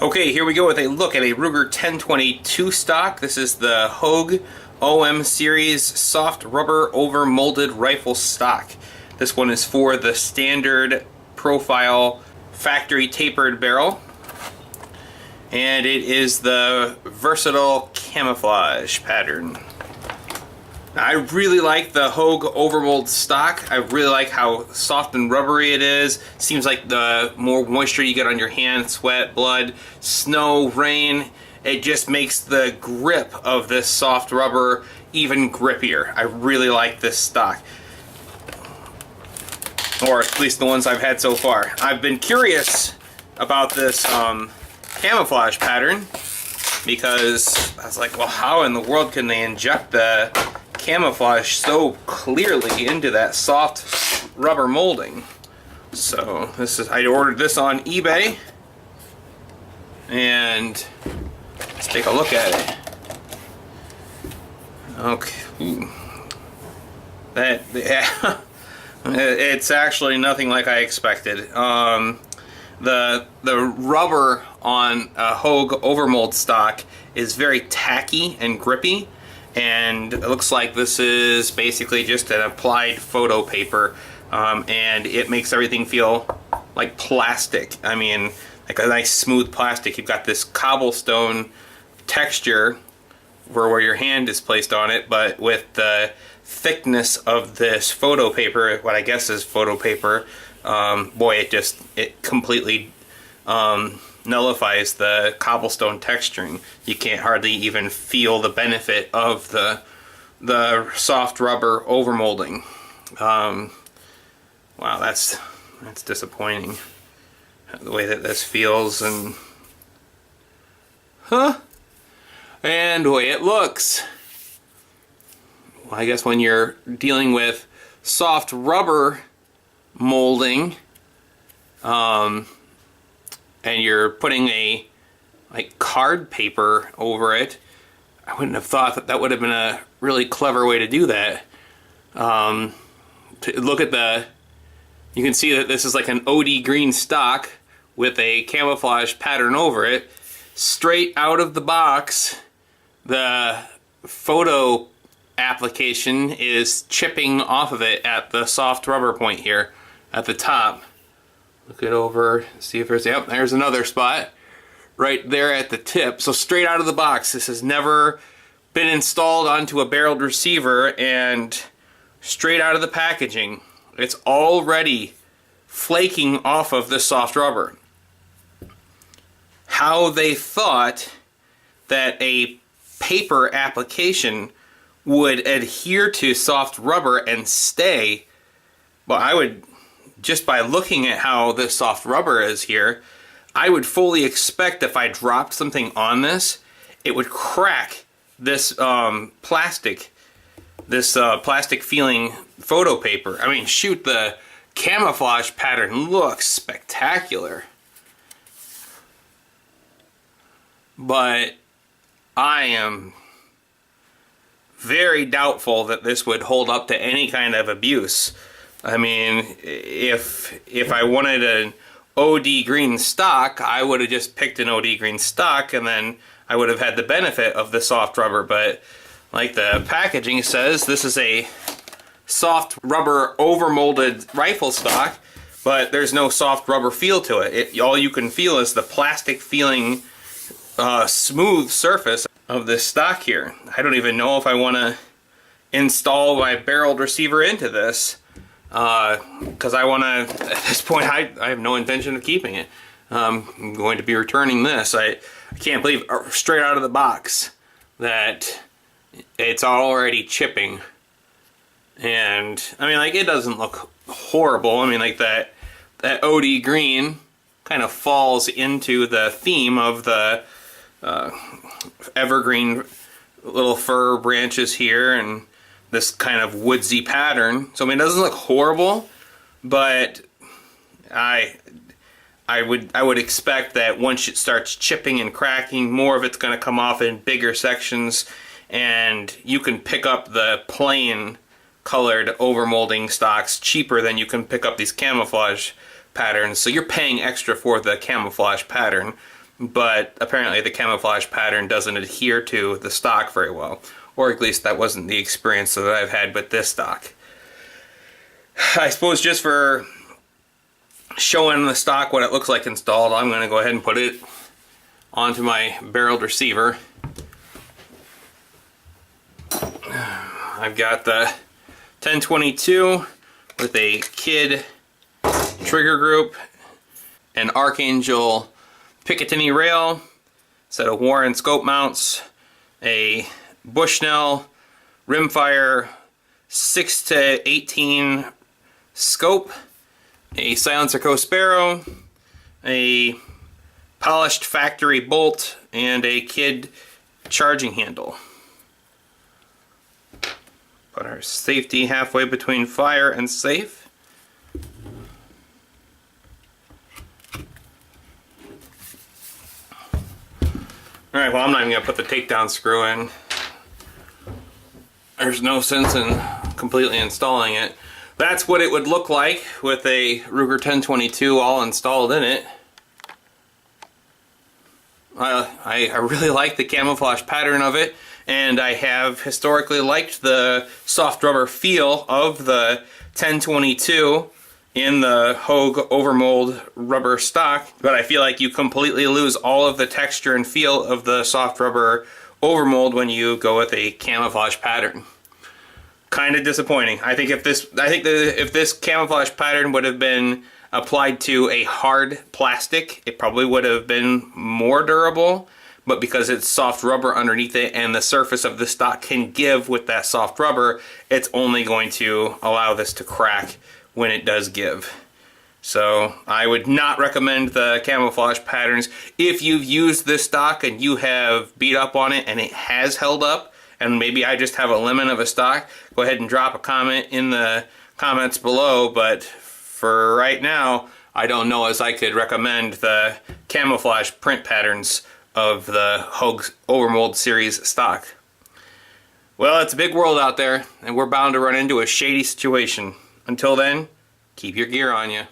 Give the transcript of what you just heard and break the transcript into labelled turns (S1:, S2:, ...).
S1: Okay, here we go with a look at a Ruger 1022 stock. This is the Hogue OM Series soft rubber over molded rifle stock. This one is for the standard profile factory tapered barrel. And it is the versatile camouflage pattern. I really like the Hogue overmold stock. I really like how soft and rubbery it is. Seems like the more moisture you get on your hand, sweat, blood, snow, rain, it just makes the grip of this soft rubber even grippier. I really like this stock. Or at least the ones I've had so far. I've been curious about this camouflage pattern because I was like, well, how in the world can they inject the camouflage so clearly into that soft rubber molding? So I ordered this on eBay, and let's take a look at it. Okay, ooh. Yeah, it's actually nothing like I expected. The rubber on a Hogue overmold stock is very tacky and grippy. And it looks like this is basically just an applied photo paper, and it makes everything feel like plastic. I mean, like a nice smooth plastic. You've got this cobblestone texture where your hand is placed on it, but with the thickness of this photo paper, what I guess is photo paper, boy, it completely nullifies the cobblestone texturing. You can't hardly even feel the benefit of the soft rubber overmolding. Wow, that's disappointing. The way that this feels and and the way it looks. Well, I guess when you're dealing with soft rubber molding, and you're putting a card paper over it, I wouldn't have thought that would have been a really clever way to do that. Look at you can see that this is like an OD green stock with a camouflage pattern over it. Straight out of the box, the photo application is chipping off of it at the soft rubber point here at the top. Look it over, see if there's another spot right there at the tip. So straight out of the box, this has never been installed onto a barreled receiver, and straight out of the packaging, it's already flaking off of the soft rubber. How they thought that a paper application would adhere to soft rubber and stay, well, I would, just by looking at how this soft rubber is here, I would fully expect if I dropped something on this, it would crack this plastic feeling photo paper. I mean, shoot, the camouflage pattern looks spectacular. But I am very doubtful that this would hold up to any kind of abuse. I mean, if I wanted an OD green stock, I would have just picked an OD green stock, and then I would have had the benefit of the soft rubber. But like the packaging says, this is a soft rubber overmolded rifle stock, but there's no soft rubber feel to it. All you can feel is the plastic feeling smooth surface of this stock here. I don't even know if I want to install my barreled receiver into this, because I want to, at this point, I have no intention of keeping it. I'm going to be returning this. I can't believe straight out of the box that it's already chipping. And I mean, like, it doesn't look horrible. I mean, like that OD green kind of falls into the theme of the evergreen little fir branches here and this kind of woodsy pattern. So I mean, it doesn't look horrible, but I would expect that once it starts chipping and cracking, more of it's going to come off in bigger sections, and you can pick up the plain colored overmolding stocks cheaper than you can pick up these camouflage patterns. So you're paying extra for the camouflage pattern, but apparently the camouflage pattern doesn't adhere to the stock very well. Or at least that wasn't the experience that I've had with this stock. I suppose just for showing the stock what it looks like installed, I'm going to go ahead and put it onto my barreled receiver. I've got the 1022 with a Kid trigger group, an Archangel Picatinny rail, set of Warren scope mounts, a Bushnell rimfire 6 to 18 scope, a Silencer Co Sparrow, a polished factory bolt, and a Kid charging handle. Put our safety halfway between fire and safe. Alright, well, I'm not even going to put the takedown screw in. There's no sense in completely installing it. That's what it would look like with a Ruger 1022 all installed in it. I really like the camouflage pattern of it, and I have historically liked the soft rubber feel of the 1022 in the Hogue overmold rubber stock, but I feel like you completely lose all of the texture and feel of the soft rubber overmold when you go with a camouflage pattern. Kind of disappointing. I think if this camouflage pattern would have been applied to a hard plastic, it probably would have been more durable, but because it's soft rubber underneath it and the surface of the stock can give with that soft rubber, it's only going to allow this to crack when it does give. So I would not recommend the camouflage patterns. If you've used this stock and you have beat up on it and it has held up, and maybe I just have a lemon of a stock, go ahead and drop a comment in the comments below, but for right now, I don't know as I could recommend the camouflage print patterns of the Hogue Overmold series stock. Well, it's a big world out there, and we're bound to run into a shady situation. Until then, keep your gear on you.